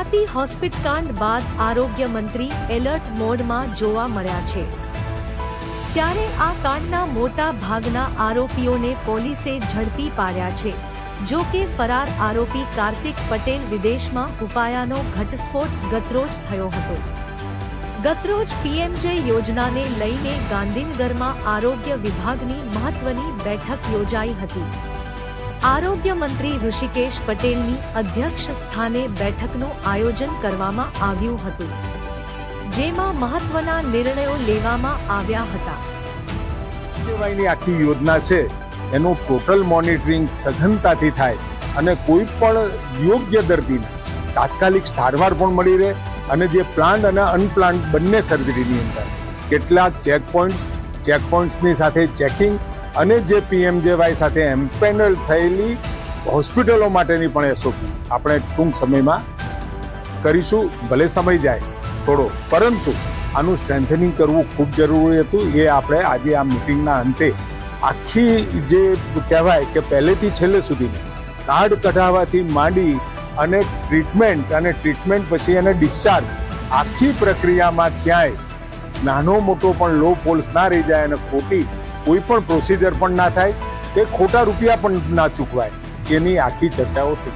મોતી હોસ્પિટલકાંડ બાદ આરોગ્ય મંત્રી એલર્ટ મોડમાં જોવા મળ્યા છે। ત્યારે આ કાંડના મોટા ભાગના આરોપીઓને પોલીસે ઝડપી પાડ્યા છે। જો કે ફરાર આરોપી કાર્તિક પટેલ વિદેશમાં ઉપાયાનો ઘટસ્ફોટ ગતરોજ થયો હતો। ગતરોજ પીએમજે યોજનાને લઈને ગાંધીનગરમાં આરોગ્ય વિભાગની મહત્વની બેઠક યોજાઈ હતી। આરોગ્ય મંત્રી ઋષિકેશ પટેલની અધ્યક્ષ સ્થાને બેઠકનું આયોજન કરવામાં આવ્યું હતું, જેમાં મહત્વના નિર્ણયો લેવામાં આવ્યા હતા। પીએમજેની આખી યોજના છે એનું ટોટલ મોનિટરિંગ સઘનતાથી થાય અને કોઈ પણ યોગ્ય દર્દીને તાત્કાલિક સારવાર પણ મળી રહે અને જે પ્લાન્ડ અને અનપ્લાન્ડ બંને સર્જરીની અંદર કેટલાક ચેકપોઇન્ટ્સની સાથે ચેકિંગ અને જે પીએમજેવાય સાથે એમ્પેનલ થયેલી હોસ્પિટલો માટેની પણ એસઓપી આપણે ટૂંક સમયમાં કરીશું। ભલે સમય જાય થોડો, પરંતુ આનું સ્ટ્રેન્થનિંગ કરવું ખૂબ જરૂરી હતું। એ આપણે આજે આ મિટિંગના અંતે આખી જે કહેવાય કે પહેલેથી છેલ્લે સુધી કાર્ડ કઢાવવાથી માંડી અને ટ્રીટમેન્ટ પછી એને ડિસ્ચાર્જ આખી પ્રક્રિયામાં ક્યાંય નાનો મોટો પણ લો ફોલ્સ ના રહી જાય અને ખોટી કોઈ પણ પ્રોસિજર પણ ના થાય કે ખોટા રૂપિયા પણ ના ચૂકવાય, એની આખી ચર્ચાઓ થઈ।